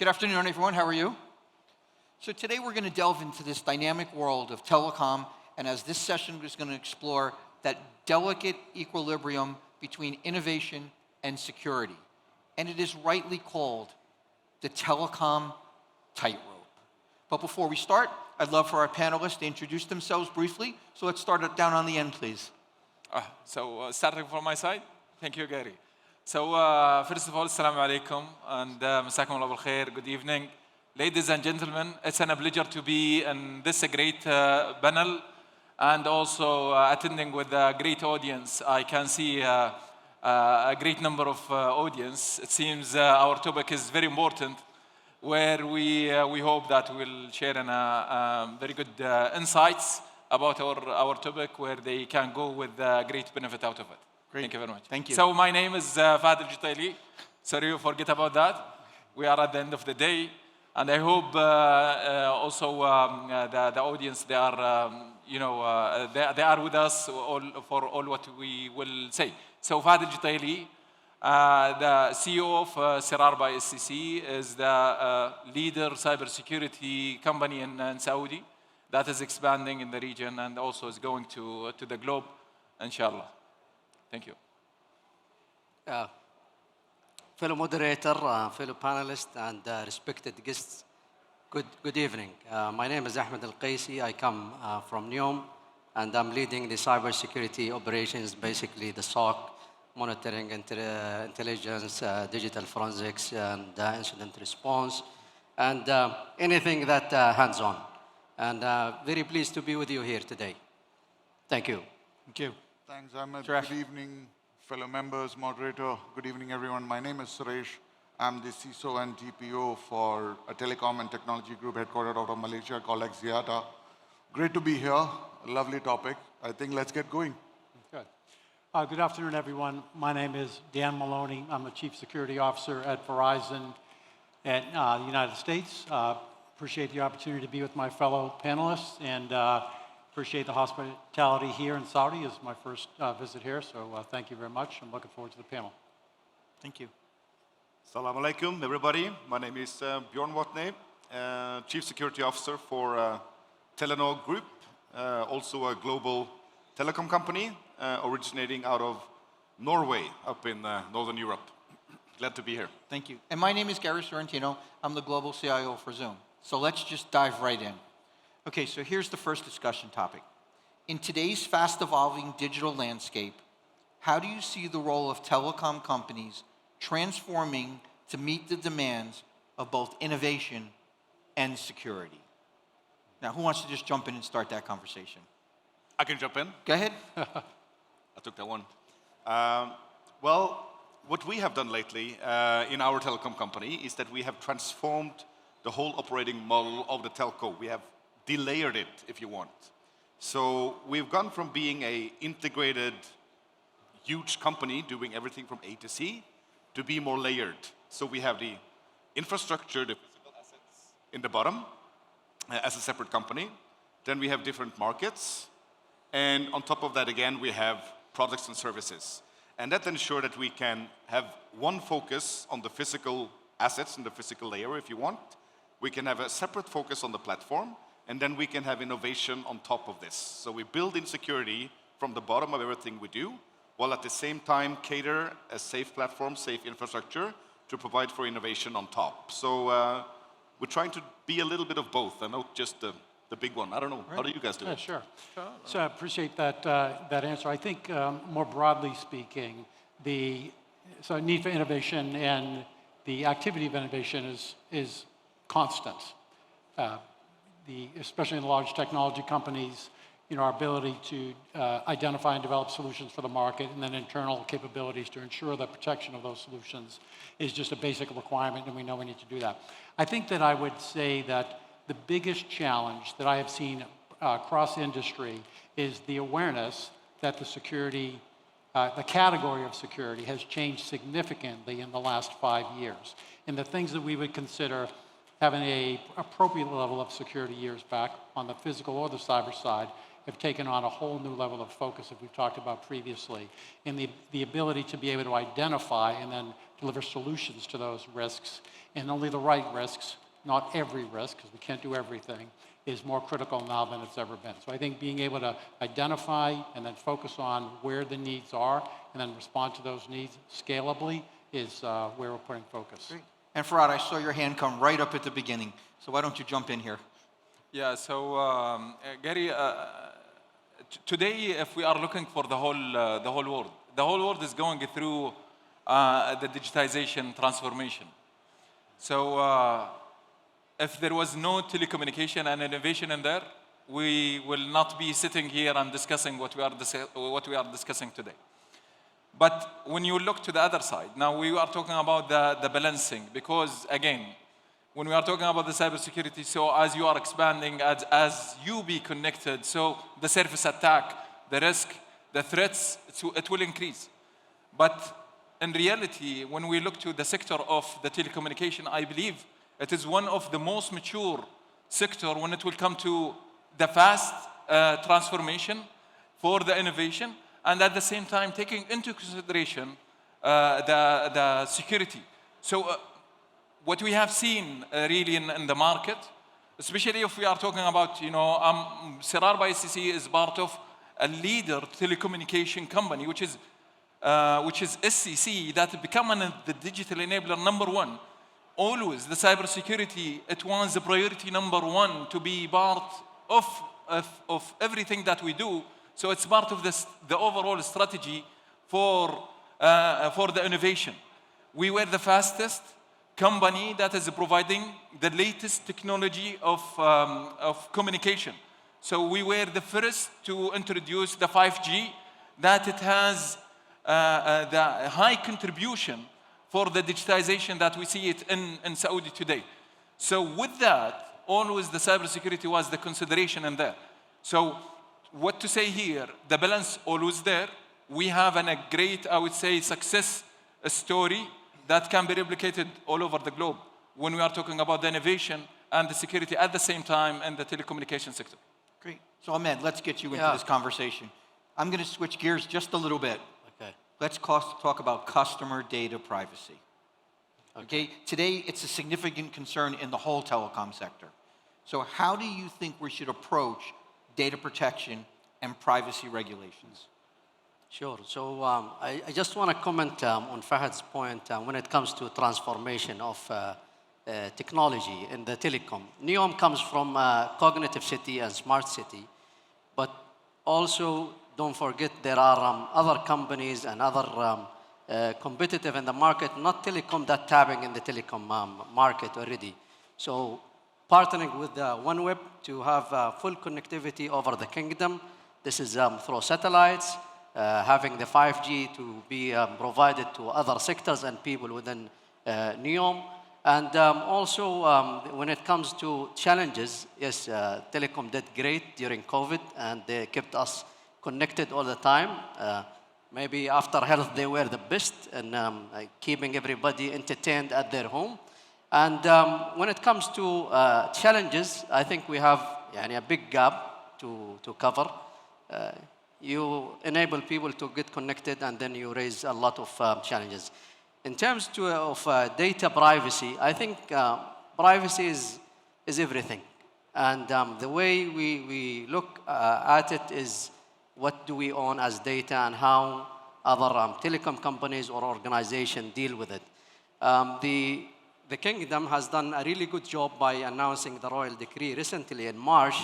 Good afternoon, everyone. How are you? So today we're going to delve into this dynamic world of telecom, and as this session is going to explore that delicate equilibrium between innovation and security. And it is rightly called the Telecom Tightrope. But before we start, I'd love for our panelists to introduce themselves briefly. So let's start it down on the end, please. Starting from my side, thank you, Gary. So first of all, assalamu alaikum and masakum Allah bil khair. Good evening, ladies and gentlemen. It's a pleasure to be in this great panel and also attending with a great audience. I can see a great number of audience. It seems our topic is very important, where we hope that we'll share very good insights about our topic, where they can go with great benefit out of it. Great. Thank you very much. Thank you. So my name is Fahad Aljutaily. Sorry you forget about that. We are at the end of the day, and I hope also the audience, they are they are with us for all what we will say. So Fahad Aljutaily, the CEO of Sirar by SCC, is the leader cybersecurity company in Saudi that is expanding in the region and also is going to the globe, inshallah. Thank you. Fellow moderator, fellow panelists, and respected guests, good evening. My name is Ahmed Qaisi. I come from NEOM, and I'm leading the cybersecurity operations, basically the SOC, monitoring, intelligence, digital forensics, and incident response, and anything that hands-on. And very pleased to be with you here today. Thank you. Thank you. Thanks, Ahmed. Suresh. Good evening, fellow members, moderator. Good evening, everyone. My name is Suresh. I'm the CISO and TPO for a telecom and technology group headquartered out of Malaysia called Axiata. Great to be here. A lovely topic. I think let's get going. Good. Good afternoon, everyone. My name is Dan Maloney. I'm the Chief Security Officer at Verizon at the United States. Appreciate the opportunity to be with my fellow panelists, and appreciate the hospitality here in Saudi. It's my first visit here, so thank you very much. I'm looking forward to the panel. Thank you. Assalamu alaikum, everybody. My name is Bjørn Watne, Chief Security Officer for Telenor Group, also a global telecom company originating out of Norway up in Northern Europe. Glad to be here. Thank you. And my name is Gary Sorrentino. I'm the global CIO for Zoom. So let's just dive right in. Okay, so here's the first discussion topic. In today's fast-evolving digital landscape, how do you see the role of telecom companies transforming to meet the demands of both innovation and security? Now, who wants to just jump in and start that conversation? I can jump in. Go ahead. I took that one. Well, what we have done lately in our telecom company is that we have transformed the whole operating model of the telco. We have delayered it, if you want. So we've gone from being an integrated, huge company doing everything from A to C to be more layered. So we have the infrastructure, the physical assets in the bottom as a separate company. Then we have different markets. And on top of that, again, we have products and services. And that ensures that we can have one focus on the physical assets in the physical layer, if you want. We can have a separate focus on the platform, and then we can have innovation on top of this. So we build in security from the bottom of everything we do, while at the same time cater a safe platform, safe infrastructure to provide for innovation on top. So we're trying to be a little bit of both, and not just the big one. I don't know. Right. How do you guys do it? Sure. So I appreciate that answer. I think more broadly speaking, the need for innovation and the activity of innovation is constant. Especially in large technology companies, our ability to identify and develop solutions for the market, and then internal capabilities to ensure the protection of those solutions is just a basic requirement, and we know we need to do that. I think that I would say that the biggest challenge that I have seen across industry is the awareness that the category of security has changed significantly in the last 5 years. And the things that we would consider having an appropriate level of security years back on the physical or the cyber side have taken on a whole new level of focus that we've talked about previously, in the ability to be able to identify and then deliver solutions to those risks, and only the right risks, not every risk, because we can't do everything, is more critical now than it's ever been. So I think being able to identify and then focus on where the needs are and then respond to those needs scalably is where we're putting focus. Great. And Fahad, I saw your hand come right up at the beginning, so why don't you jump in here? Yeah, so Gary, today if we are looking for the whole world is going through the digitization transformation. So if there was no telecommunication and innovation in there, we will not be sitting here and discussing what we are discussing today. But when you look to the other side, now we are talking about the balancing, because again, when we are talking about the cybersecurity, so as you are expanding, as you be connected, so the surface attack, the risk, the threats, it will increase. But in reality, when we look to the sector of the telecommunication, I believe it is one of the most mature sector when it will come to the fast transformation for the innovation, and at the same time taking into consideration the security. So what we have seen really in the market, especially if we are talking about, sirar by SCC is part of a leader telecommunication company, which is SCC, that become the digital enabler #1. Always the cybersecurity, it was the priority #1 to be part of everything that we do. So it's part of the overall strategy for the innovation. We were the fastest company that is providing the latest technology of communication. So we were the first to introduce the 5G, that it has the high contribution for the digitization that we see it in Saudi today. So with that, always the cybersecurity was the consideration in there. So what to say here, the balance always there. We have a great, I would say, success story that can be replicated all over the globe when we are talking about the innovation and the security at the same time in the telecommunication sector. Great. So Ahmed, let's get you into this conversation. I'm going to switch gears just a little bit. Okay. Let's talk about customer data privacy. Okay. Today, it's a significant concern in the whole telecom sector. So how do you think we should approach data protection and privacy regulations? Sure. So I just want to comment on Fahad's point when it comes to transformation of technology in the telecom. NEOM comes from cognitive city and smart city, but also don't forget there are other companies and other competitive in the market, not telecom, that tapping in the telecom market already. So partnering with OneWeb to have full connectivity over the kingdom. This is through satellites, having the 5G to be provided to other sectors and people within NEOM. And also, when it comes to challenges, yes, Telecom did great during COVID, and they kept us connected all the time. Maybe after health, they were the best in keeping everybody entertained at their home. And when it comes to challenges, I think we have a big gap to cover. You enable people to get connected, and then you raise a lot of challenges. In terms of data privacy, I think privacy is everything. And the way we look at it is, what do we own as data and how other telecom companies or organizations deal with it. The Kingdom has done a really good job by announcing the Royal Decree recently in March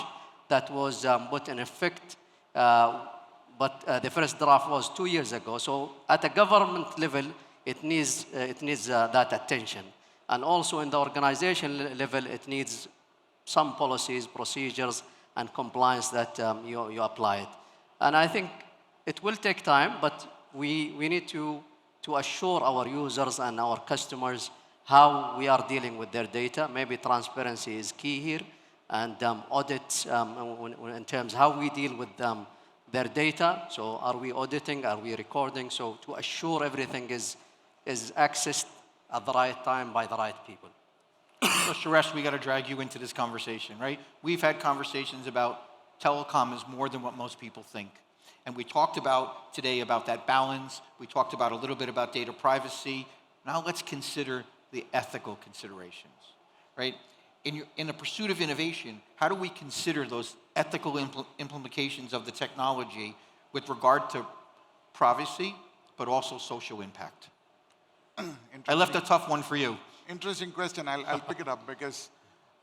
that was put in effect, but the first draft was 2 years ago. So at a government level, it needs that attention. And also in the organization level, it needs some policies, procedures, and compliance that you apply it. And I think it will take time, but we need to assure our users and our customers how we are dealing with their data. Maybe transparency is key here, and audits in terms of how we deal with their data. So are we auditing? Are we recording? So to assure everything is accessed at the right time by the right people. So Suresh, we got to drag you into this conversation, right? We've had conversations about telecom is more than what most people think. And we talked about today about that balance. We talked about a little bit about data privacy. Now let's consider the ethical considerations, right? In the pursuit of innovation, how do we consider those ethical implications of the technology with regard to privacy, but also social impact? I left a tough one for you. Interesting question. I'll pick it up because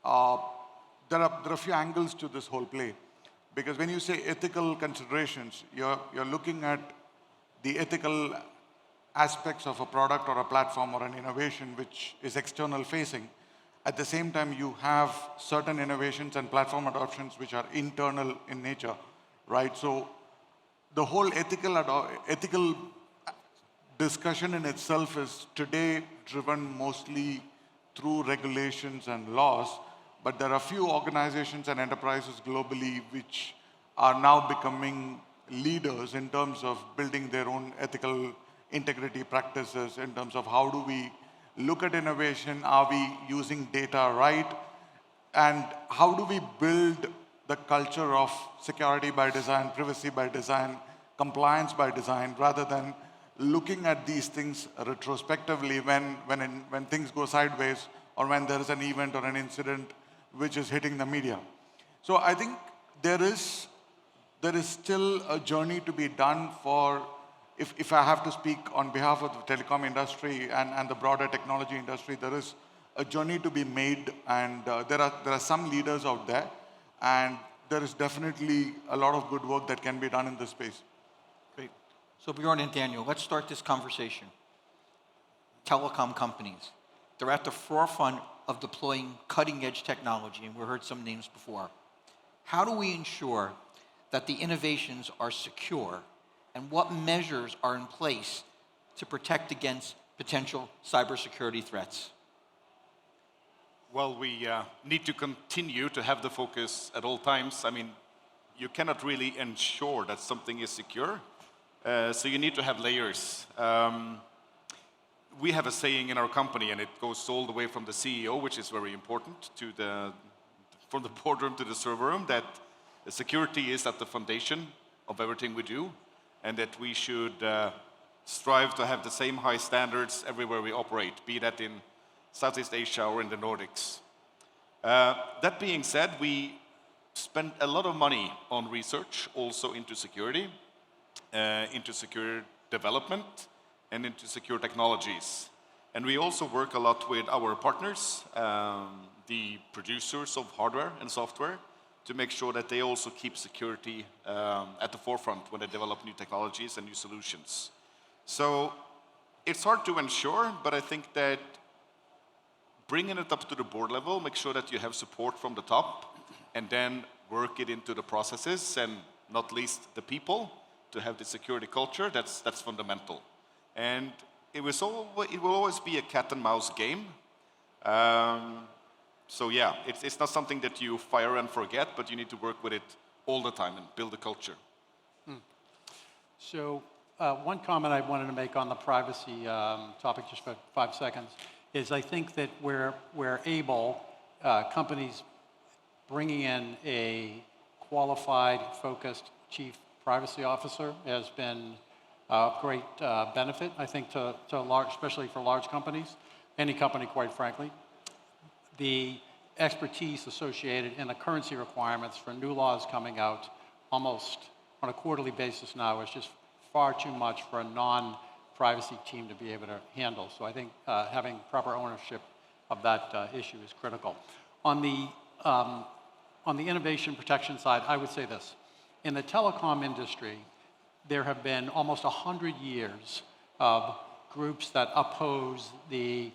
there are a few angles to this whole play. Because when you say ethical considerations, you're looking at the ethical aspects of a product or a platform or an innovation which is external facing. At the same time, you have certain innovations and platform adoptions which are internal in nature, right? So the whole ethical discussion in itself is today driven mostly through regulations and laws, but there are few organizations and enterprises globally which are now becoming leaders in terms of building their own ethical integrity practices, in terms of how do we look at innovation, are we using data right, and how do we build the culture of security by design, privacy by design, compliance by design, rather than looking at these things retrospectively when things go sideways or when there is an event or an incident which is hitting the media. So I think there is still a journey to be done for, if I have to speak on behalf of the telecom industry and the broader technology industry, there is a journey to be made, and there are some leaders out there, and there is definitely a lot of good work that can be done in this space. Great. So Bjørn and Daniel, let's start this conversation. Telecom companies, they're at the forefront of deploying cutting-edge technology, and we heard some names before. How do we ensure that the innovations are secure, and what measures are in place to protect against potential cybersecurity threats? Well, we need to continue to have the focus at all times. I mean, you cannot really ensure that something is secure, so you need to have layers. We have a saying in our company, and it goes all the way from the CEO, which is very important, from the boardroom to the server room, that security is at the foundation of everything we do, and that we should strive to have the same high standards everywhere we operate, be that in Southeast Asia or in the Nordics. That being said, we spend a lot of money on research, also into security, into secure development, and into secure technologies. And we also work a lot with our partners, the producers of hardware and software, to make sure that they also keep security at the forefront when they develop new technologies and new solutions. So it's hard to ensure, but I think that bringing it up to the board level, make sure that you have support from the top, and then work it into the processes, and not least the people, to have the security culture, that's fundamental. And it will always be a cat and mouse game. So yeah, it's not something that you fire and forget, but you need to work with it all the time and build a culture. So one comment I wanted to make on the privacy topic, just for 5 seconds, is I think that we're able, companies bringing in a qualified, focused chief privacy officer has been a great benefit, I think, to large, especially for large companies, any company, quite frankly. The expertise associated in the currency requirements for new laws coming out almost on a quarterly basis now is just far too much for a non-privacy team to be able to handle. So I think having proper ownership of that issue is critical. On the innovation protection side, I would say this. In the telecom industry, there have been almost 100 years of groups that oppose the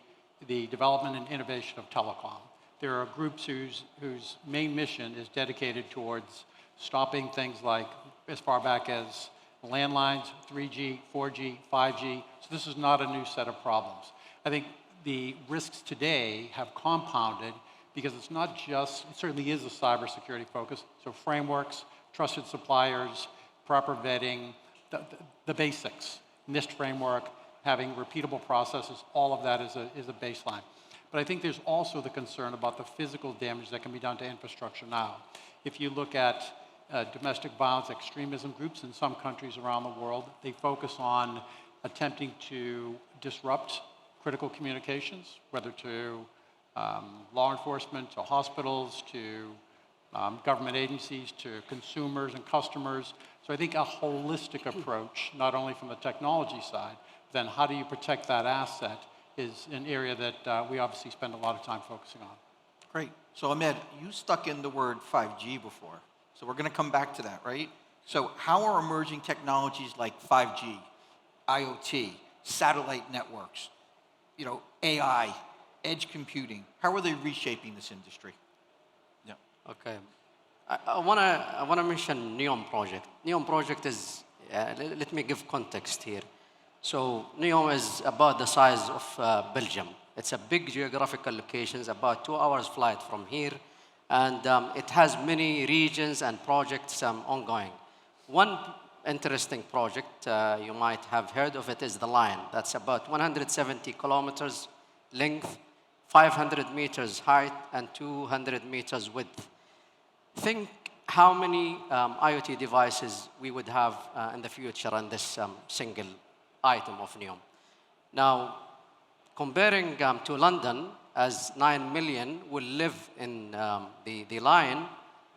development and innovation of telecom. There are groups whose main mission is dedicated towards stopping things like as far back as landlines, 3G, 4G, 5G. So this is not a new set of problems. I think the risks today have compounded because it's not just, it certainly is a cybersecurity focus, so frameworks, trusted suppliers, proper vetting, the basics, NIST framework, having repeatable processes, all of that is a baseline. But I think there's also the concern about the physical damage that can be done to infrastructure now. If you look at domestic violence extremism groups in some countries around the world. They focus on attempting to disrupt critical communications, whether to law enforcement, to hospitals, to government agencies, to consumers and customers. So I think a holistic approach, not only from the technology side, then how do you protect that asset is an area that we obviously spend a lot of time focusing on. Great. So Ahmed, you stuck in the word 5G before. So we're going to come back to that, right? So how are emerging technologies like 5G, IoT, satellite networks, AI, edge computing, how are they reshaping this industry? Yeah. Okay. I wanna mention NEOM project. NEOM project is, let me give context here. So NEOM is about the size of Belgium. It's a big geographical location, about 2 hours flight from here. And it has many regions and projects ongoing. One interesting project, you might have heard of it, is the Line. That's about 170 kilometers length, 500 meters height, and 200 meters width. Think how many IoT devices we would have in the future on this single item of NEOM. Now, comparing to London, as 9 million will live in the Line,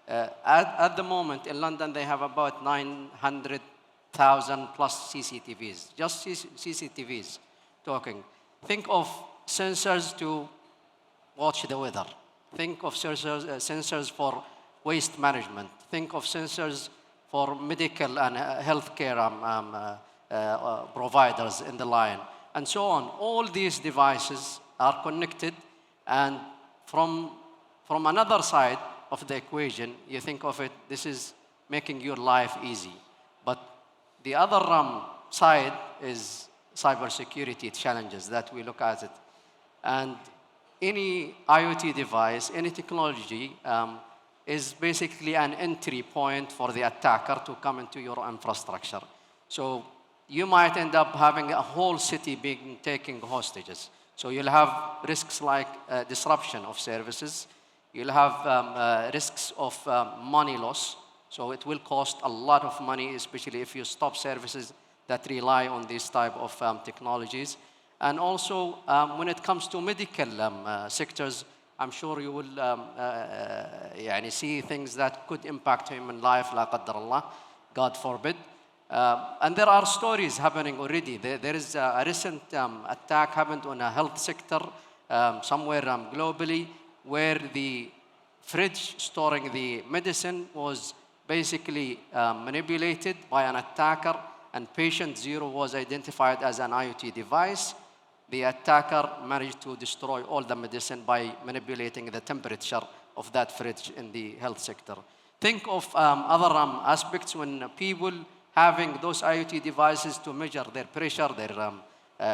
at the moment in London they have about 900,000 plus CCTVs, just CCTVs talking. Think of sensors to watch the weather. Think of sensors for waste management. Think of sensors for medical and healthcare providers in the Line, and so on. All these devices are connected, and from another side of the equation, you think of it, this is making your life easy. But the other side is cybersecurity challenges that we look at it. And any IoT device, any technology is basically an entry point for the attacker to come into your infrastructure. So you might end up having a whole city being taken hostages. So you'll have risks like disruption of services. You'll have risks of money loss. So it will cost a lot of money, especially if you stop services that rely on these type of technologies. And also, when it comes to medical sectors, I'm sure you will see things that could impact human life, la qaddar Allah, God forbid. And there are stories happening already. There is a recent attack happened on a health sector somewhere globally, where the fridge storing the medicine was basically manipulated by an attacker, and patient 0 was identified as an IoT device. The attacker managed to destroy all the medicine by manipulating the temperature of that fridge in the health sector. Think of other aspects when people having those IoT devices to measure their pressure, their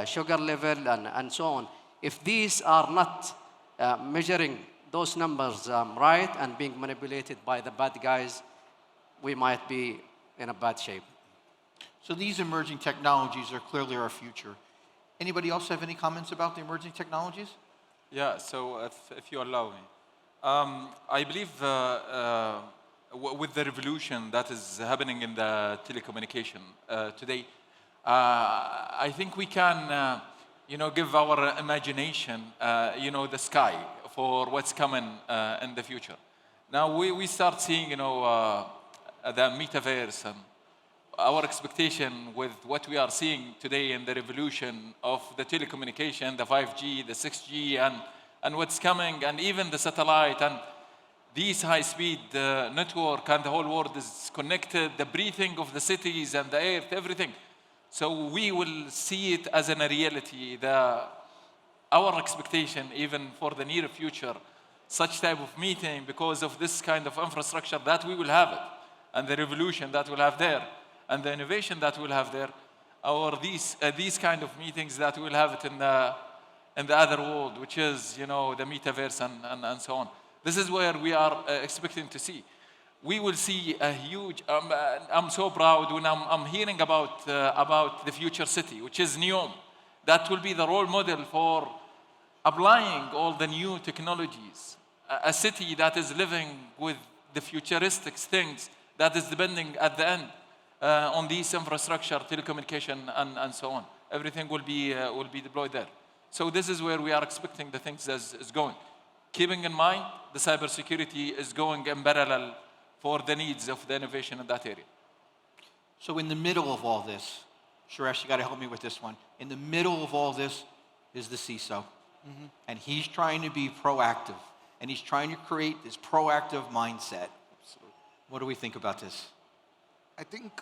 sugar level, and so on. If these are not measuring those numbers right and being manipulated by the bad guys, we might be in a bad shape. So these emerging technologies are clearly our future. Anybody else have any comments about the emerging technologies? Yeah, so if you allow me. I believe with the revolution that is happening in the telecommunication today, I think we can give our imagination the sky for what's coming in the future. Now we start seeing the metaverse, and our expectation with what we are seeing today in the revolution of the telecommunication, the 5G, the 6G, and what's coming, and even the satellite, and these high-speed network, and the whole world is connected, the breathing of the cities and the earth, everything. So we will see it as a reality. Our expectation, even for the near future, such type of meeting, because of this kind of infrastructure, that we will have it, and the revolution that we'll have there, and the innovation that we'll have there, or these kind of meetings that we'll have it in the other world, which is the metaverse and so on. This is where we are expecting to see. We will see a huge. I'm so proud when I'm hearing about the future city, which is NEOM. That will be the role model for applying all the new technologies. A city that is living with the futuristic things, that is depending at the end on these infrastructure, telecommunication, and so on. Everything will be deployed there. So this is where we are expecting the things is going. Keeping in mind, the cybersecurity is going in parallel for the needs of the innovation in that area. So in the middle of all this, Suresh, you got to help me with this one. In the middle of all this is the CISO. And he's trying to be proactive. And he's trying to create this proactive mindset. Absolutely. What do we think about this? I think,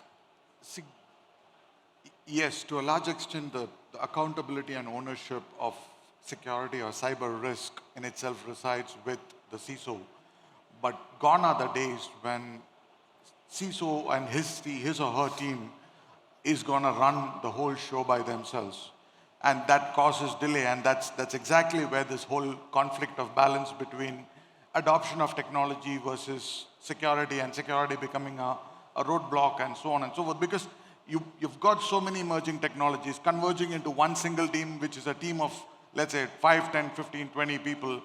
yes, to a large extent, the accountability and ownership of security or cyber risk in itself resides with the CISO. But gone are the days when CISO and his or her team is going to run the whole show by themselves. And that causes delay, and that's exactly where this whole conflict of balance between adoption of technology versus security, and security becoming a roadblock and so on and so forth. Because you've got so many emerging technologies converging into one single team, which is a team of, let's say, 5, 10, 15, 20 people.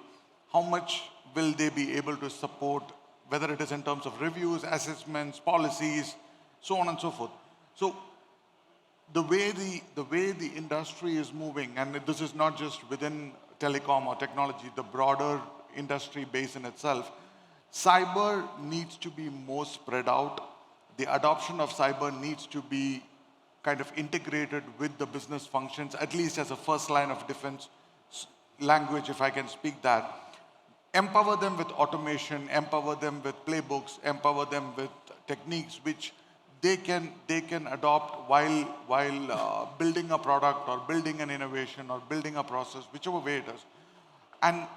How much will they be able to support, whether it is in terms of reviews, assessments, policies, so on and so forth. So the way the industry is moving, and this is not just within telecom or technology, the broader industry base in itself, cyber needs to be more spread out. The adoption of cyber needs to be kind of integrated with the business functions, at least as a first line of defense language, if I can speak that. Empower them with automation, empower them with playbooks, empower them with techniques which they can adopt while building a product or building an innovation or building a process, whichever way it is. And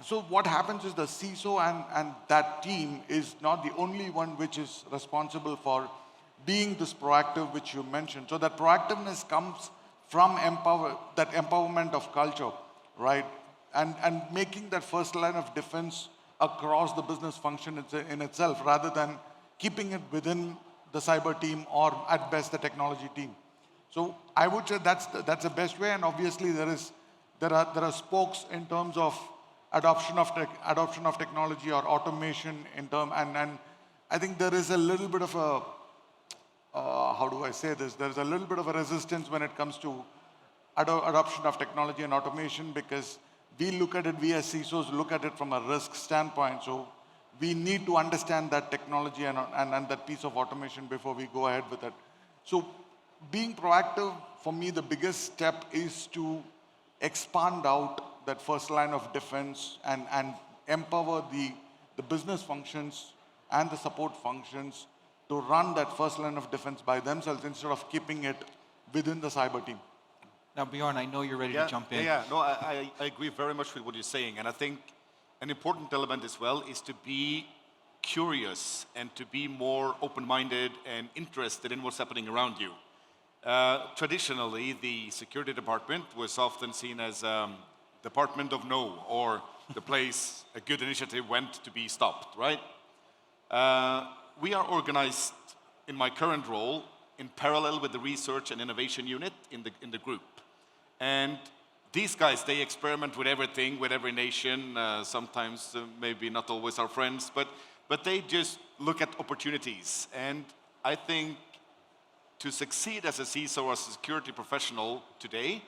so what happens is the CISO and that team is not the only one which is responsible for being this proactive which you mentioned. So that proactiveness comes from that empowerment of culture, right? And making that first line of defense across the business function in itself, rather than keeping it within the cyber team or at best the technology team. So I would say that's the best way, and obviously there are spokes in terms of adoption of technology or automation and I think there is a little bit of a how do I say this? There's a little bit of a resistance when it comes to adoption of technology and automation, because we as CISOs look at it from a risk standpoint. So we need to understand that technology and that piece of automation before we go ahead with it. So being proactive, for me, the biggest step is to expand out that first line of defense and empower the business functions and the support functions to run that first line of defense by themselves instead of keeping it within the cyber team. Now, Bjørn, I know you're ready to jump in. No, I agree very much with what you're saying. And I think an important element as well is to be curious and to be more open-minded and interested in what's happening around you. Traditionally, the security department was often seen as department of no, or the place a good initiative went to be stopped, right? We are organized in my current role in parallel with the research and innovation unit in the group. And these guys, they experiment with everything, with every nation, sometimes maybe not always our friends, but they just look at opportunities. And I think to succeed as a CISO or a security professional today,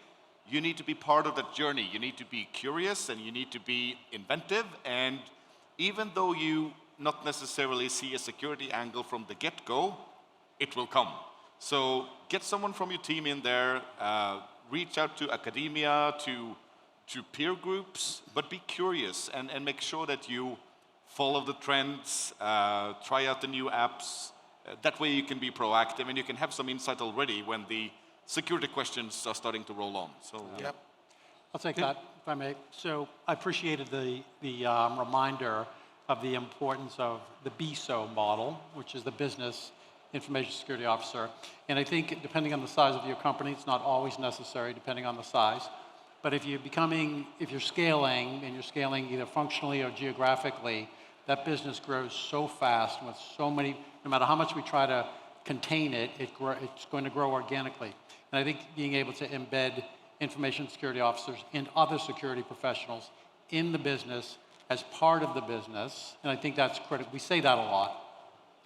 you need to be part of that journey. You need to be curious and you need to be inventive. And even though you not necessarily see a security angle from the get-go, it will come. So get someone from your team in there, reach out to academia, to peer groups, but be curious and make sure that you follow the trends, try out the new apps. That way you can be proactive and you can have some insight already when the security questions are starting to roll on. So, yep. I'll take that, if I may. So I appreciated the reminder of the importance of the BISO model, which is the Business Information Security Officer. And I think depending on the size of your company, it's not always necessary depending on the size. But if you're scaling, and you're scaling either functionally or geographically, that business grows so fast with so many, no matter how much we try to contain it, it's going to grow organically. And I think being able to embed information security officers and other security professionals in the business as part of the business, and I think that's critical. We say that a lot.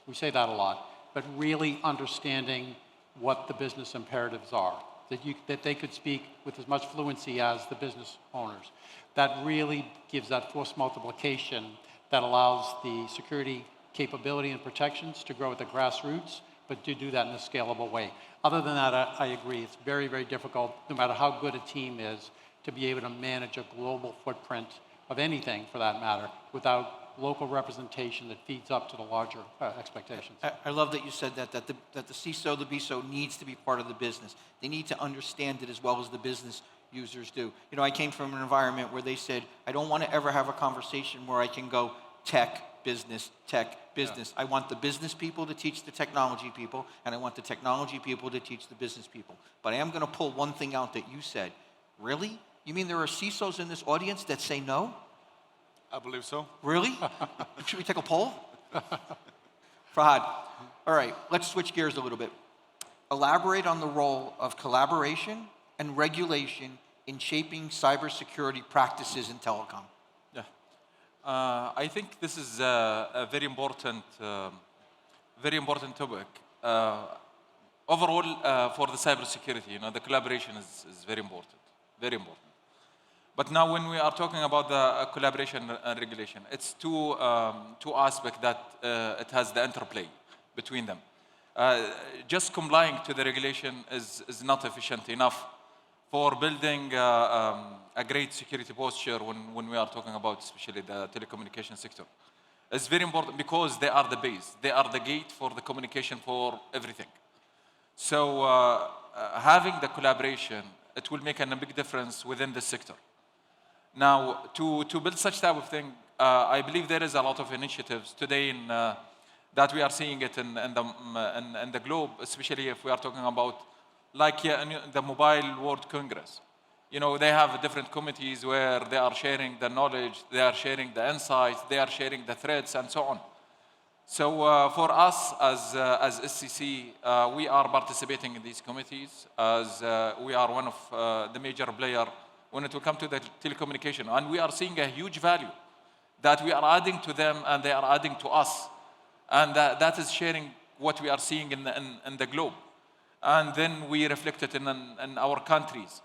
We say that a lot, but really understanding what the business imperatives are, that they could speak with as much fluency as the business owners. That really gives that force multiplication that allows the security capability and protections to grow at the grassroots, but to do that in a scalable way. Other than that, I agree. It's very, very difficult, no matter how good a team is, to be able to manage a global footprint of anything, for that matter, without local representation that feeds up to the larger expectations. I love that you said that the CISO, the BISO needs to be part of the business. They need to understand it as well as the business users do. You know, I came from an environment where they said, I don't want to ever have a conversation where I can go tech, business, tech, business. Yeah. I want the business people to teach the technology people, and I want the technology people to teach the business people. But I am going to pull one thing out that you said. Really? You mean there are CISOs in this audience that say no? I believe so. Really? Should we take a poll? Fahad, all right, let's switch gears a little bit. Elaborate on the role of collaboration and regulation in shaping cybersecurity practices in telecom. Yeah. I think this is a very important topic. Overall, for the cybersecurity, you know, the collaboration is very important, very important. But now when we are talking about the collaboration and regulation, it's two aspects that it has the interplay between them. Just complying to the regulation is not efficient enough for building a great security posture when we are talking about especially the telecommunication sector. It's very important because they are the base. They are the gate for the communication for everything. So having the collaboration, it will make a big difference within the sector. Now, to build such type of thing, I believe there is a lot of initiatives today that we are seeing it in the globe, especially if we are talking about like the Mobile World Congress. You know, they have different committees where they are sharing the knowledge, they are sharing the insights, they are sharing the threats, and so on. So for us as SCC, we are participating in these committees as we are one of the major players when it will come to the telecommunication. And we are seeing a huge value that we are adding to them and they are adding to us. And that is sharing what we are seeing in the globe. And then we reflect it in our countries.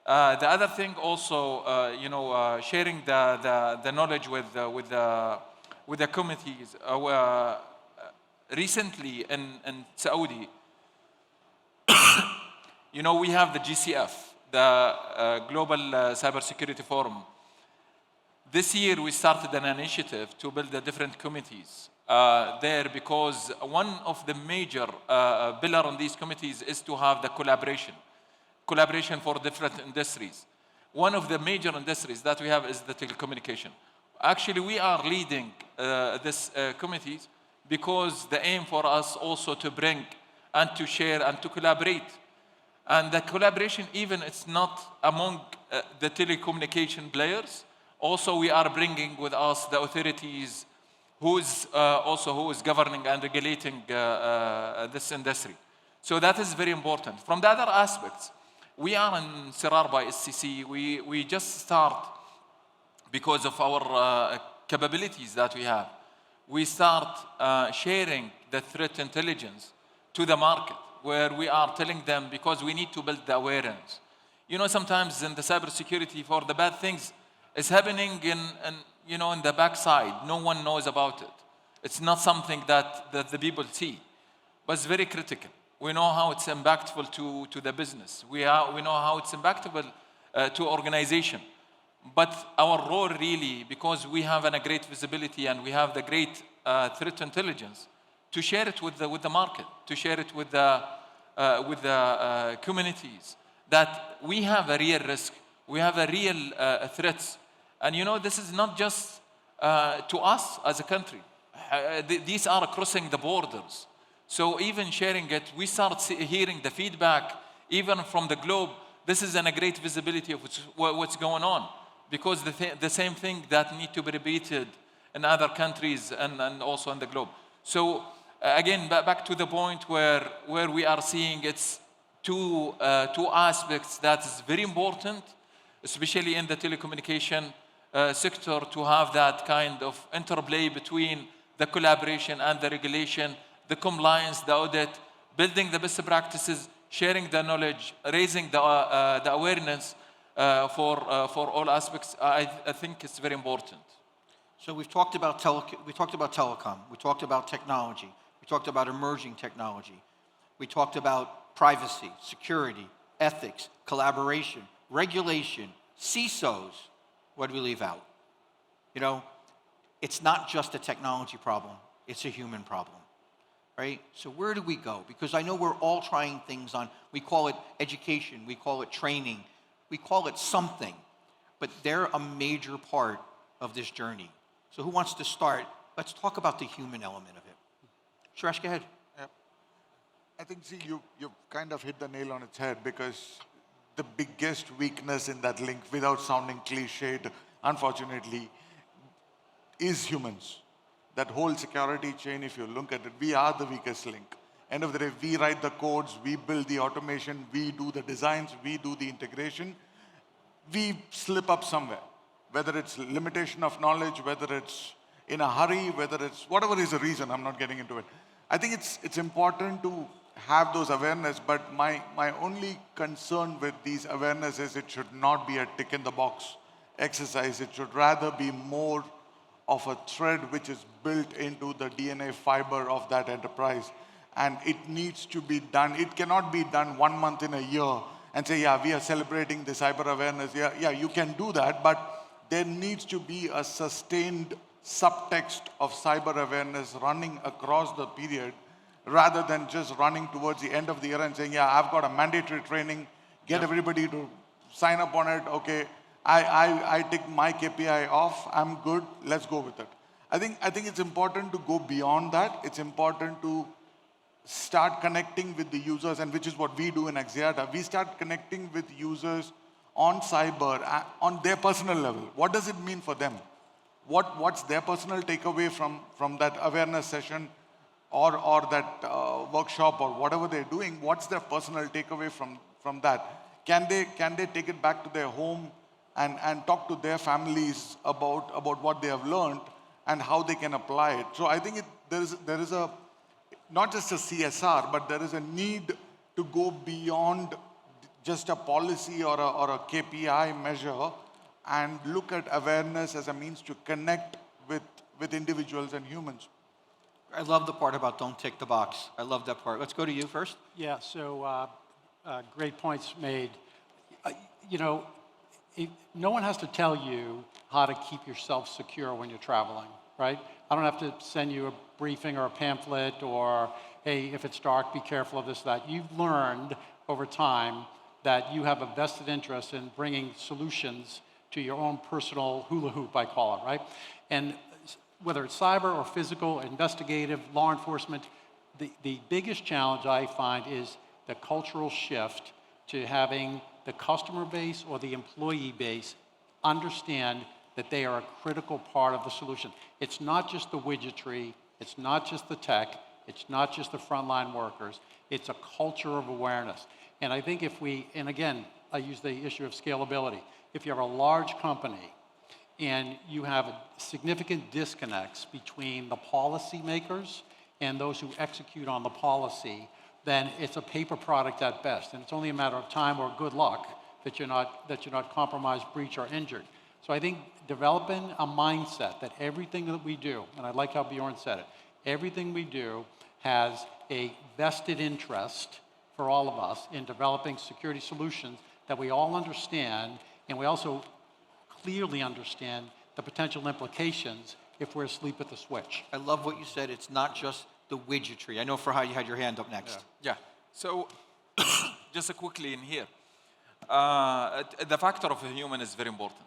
The other thing also, you know, sharing the knowledge with the committees. Recently in Saudi, you know, we have the GCF, the Global Cybersecurity Forum. This year we started an initiative to build the different committees there because one of the major pillars on these committees is to have the collaboration for different industries. One of the major industries that we have is the telecommunication. Actually, we are leading this committees because the aim for us also to bring and to share and to collaborate. And the collaboration, even it's not among the telecommunication players. Also, we are bringing with us the authorities who is governing and regulating this industry. So that is very important. From the other aspects, we are in sirar by SCC. We just start because of our capabilities that we have. We start sharing the threat intelligence to the market, where we are telling them because we need to build the awareness. You know, sometimes in the cybersecurity, for the bad things, it's happening in the backside. No one knows about it. It's not something that the people see, but it's very critical. We know how it's impactful to the business. We know how it's impactful to organization. But our role really, because we have a great visibility and we have the great threat intelligence, to share it with the market, to share it with the communities, that we have a real risk, we have a real threats. And you know, this is not just to us as a country. These are crossing the borders. So even sharing it, we start hearing the feedback, even from the globe. This is a great visibility of what's going on, because the same thing that need to be repeated in other countries and also in the globe. So again, back to the point where we are seeing it's two aspects that is very important, especially in the telecommunication sector, to have that kind of interplay between the collaboration and the regulation, the compliance, the audit, building the best practices, sharing the knowledge, raising the awareness for all aspects. I think it's very important. So we've talked about telecom, we talked about technology, we talked about emerging technology, we talked about privacy, security, ethics, collaboration, regulation, CISOs. What do we leave out? You know, it's not just a technology problem, it's a human problem, right? So where do we go? Because I know we're all trying things on, we call it education, we call it training, we call it something, but they're a major part of this journey. So who wants to start? Let's talk about the human element of it. Suresh, go ahead. Yeah. I think, see, you've kind of hit the nail on its head, because the biggest weakness in that link, without sounding cliched, unfortunately, is humans. That whole security chain, if you look at it, we are the weakest link. End of the day, we write the codes, we build the automation, we do the designs, we do the integration. We slip up somewhere, whether it's limitation of knowledge, whether it's in a hurry, whether it's whatever is the reason, I'm not getting into it. I think it's important to have those awareness, but my only concern with these awareness is it should not be a tick in the box exercise. It should rather be more of a thread which is built into the DNA fiber of that enterprise. And it needs to be done. It cannot be done 1 month in a year and say, yeah, we are celebrating the cyber awareness. Yeah, you can do that, but there needs to be a sustained subtext of cyber awareness running across the period, rather than just running towards the end of the year and saying, yeah, I've got a mandatory training, get everybody to sign up on it, okay, I take my KPI off, I'm good, let's go with it. I think it's important to go beyond that. It's important to start connecting with the users, and which is what we do in Axiata. We start connecting with users on cyber, on their personal level. What does it mean for them? What's their personal takeaway from that awareness session or that workshop or whatever they're doing? What's their personal takeaway from that? Can they take it back to their home and talk to their families about what they have learned and how they can apply it? So I think there is a not just a CSR, but there is a need to go beyond just a policy or a KPI measure and look at awareness as a means to connect with individuals and humans. I love the part about don't tick the box. I love that part. Let's go to you first. Yeah, so great points made. You know, no one has to tell you how to keep yourself secure when you're traveling, right? I don't have to send you a briefing or a pamphlet or, hey, if it's dark, be careful of this, that. You've learned over time that you have a vested interest in bringing solutions to your own personal hula hoop, I call it, right? And whether it's cyber or physical, investigative, law enforcement, the biggest challenge I find is the cultural shift to having the customer base or the employee base understand that they are a critical part of the solution. It's not just the widgetry, it's not just the tech, it's not just the frontline workers, it's a culture of awareness. And I think if we, and again, I use the issue of scalability. If you have a large company and you have significant disconnects between the policymakers and those who execute on the policy, then it's a paper product at best. And it's only a matter of time or good luck that you're not compromised, breached, or injured. So I think developing a mindset that everything that we do, and I like how Bjørn said it, everything we do has a vested interest for all of us in developing security solutions that we all understand, and we also clearly understand the potential implications if we're asleep at the switch. I love what you said. It's not just the widgetry. I know, Fahad, you had your hand up next. Yeah. So just quickly in here, the factor of a human is very important.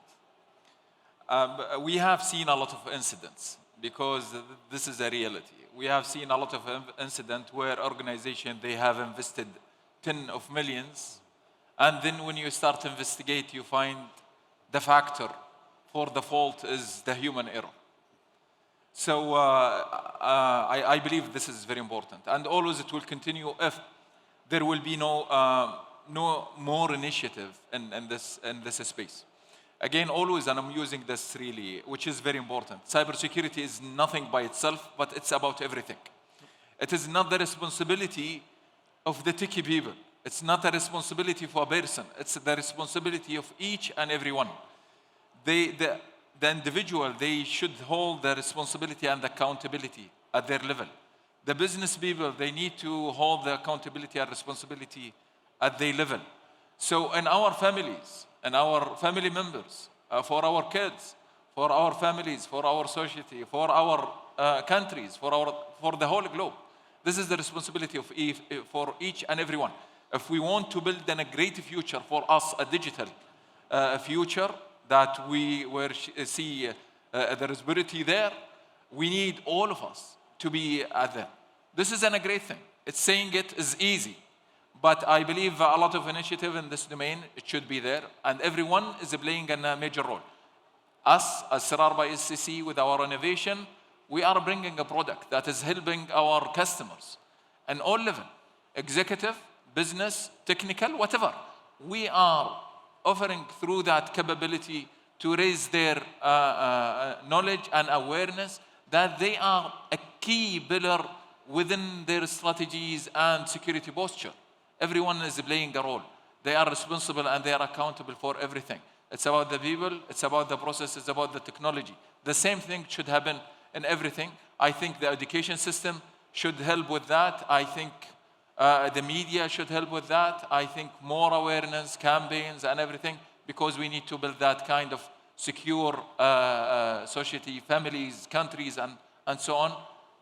We have seen a lot of incidents because this is a reality. We have seen a lot of incidents where organizations, they have invested tens of millions, and then when you start to investigate, you find the factor for the fault is the human error. So I believe this is very important, and always it will continue if there will be no more initiative in this space. Again, always, and I'm using this really, which is very important. Cybersecurity is nothing by itself, but it's about everything. It is not the responsibility of the techie people. It's not a responsibility for a person. It's the responsibility of each and every one. The individual, they should hold the responsibility and accountability at their level. The business people, they need to hold the accountability and responsibility at their level. So in our families, and our family members, for our kids, for our families, for our society, for our countries, for the whole globe. This is the responsibility of for each and every one. If we want to build a great future for us, a digital future that we see there is beauty there, we need all of us to be at there. This is a great thing. It's saying it is easy. But I believe a lot of initiative in this domain, it should be there. And everyone is playing a major role. Us, as Sirar by SCC, with our innovation, we are bringing a product that is helping our customers. And all level, executive, business, technical, whatever. We are offering through that capability to raise their knowledge and awareness that they are a key pillar within their strategies and security posture. Everyone is playing a role. They are responsible and they are accountable for everything. It's about the people, it's about the process, it's about the technology. The same thing should happen in everything. I think the education system should help with that. I think the media should help with that. I think more awareness, campaigns and everything, because we need to build that kind of secure society, families, countries, and so on,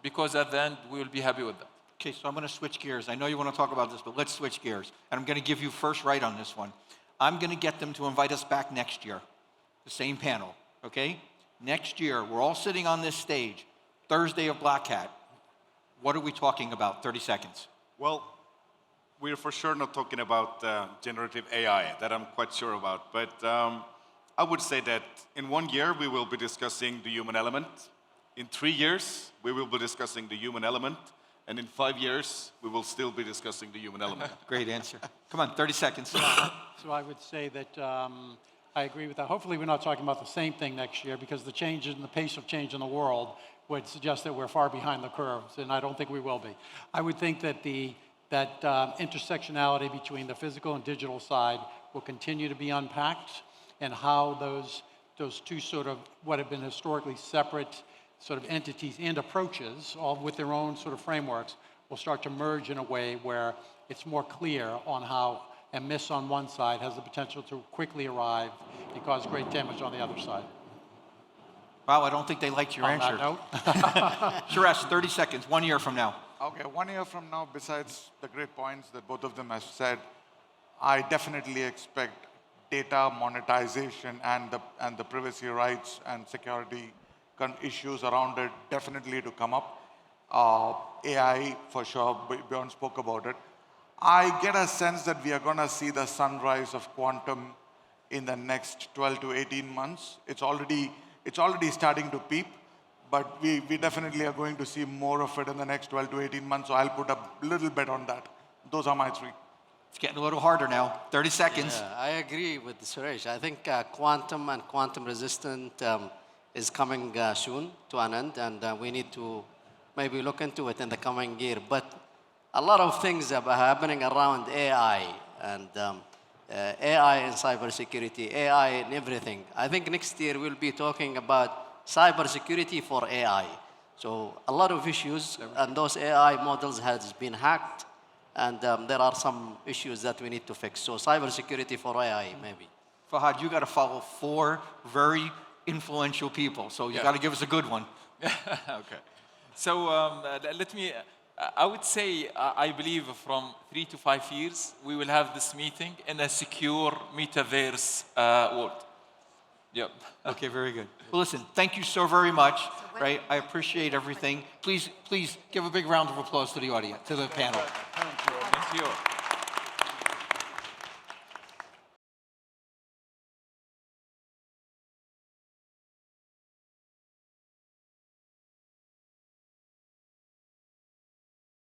because at the end, we will be happy with that. Okay, so I'm going to switch gears. I know you want to talk about this, but let's switch gears. And I'm going to give you first right on this one. I'm going to get them to invite us back next year, the same panel, okay? Next year, we're all sitting on this stage, Thursday of Black Hat. What are we talking about? 30 seconds. Well, we're for sure not talking about generative AI, that I'm quite sure about. But I would say that in 1 year, we will be discussing the human element. In 3 years, we will be discussing the human element. And in 5 years, we will still be discussing the human element. Great answer. Come on, 30 seconds. So I would say that I agree with that. Hopefully we're not talking about the same thing next year, because the changes and the pace of change in the world would suggest that we're far behind the curves, and I don't think we will be. I would think that intersectionality between the physical and digital side will continue to be unpacked, and how those two sort of what have been historically separate sort of entities and approaches, all with their own sort of frameworks, will start to merge in a way where it's more clear on how a miss on one side has the potential to quickly arrive and cause great damage on the other side. Wow, I don't think they liked your answer. On that note. Suresh, 30 seconds, 1 year from now. Okay, 1 year from now, besides the great points that both of them have said, I definitely expect data monetization and the privacy rights and security issues around it definitely to come up. AI, for sure, Bjørn spoke about it. I get a sense that we are going to see the sunrise of quantum in the next 12 to 18 months. It's already starting to peep, but we definitely are going to see more of it in the next 12 to 18 months, so I'll put a little bet on that. Those are my three. It's getting a little harder now. 30 seconds. Yeah, I agree with Suresh. I think quantum and quantum resistant is coming soon to an end, and we need to maybe look into it in the coming year. But a lot of things are happening around AI, and AI in cybersecurity, AI in everything. I think next year we'll be talking about cybersecurity for AI. So a lot of issues, and those AI models has been hacked, and there are some issues that we need to fix. So cybersecurity for AI, maybe. Fahad, you got to follow 4 very influential people, so you got to give us a good one. Okay. So let me, I would say, I believe from 3 to 5 years, we will have this meeting in a secure metaverse world. Yep. Okay, very good. Well, listen, thank you so very much. Right, I appreciate everything. Please give a big round of applause to the audience, to the panel. Thank you.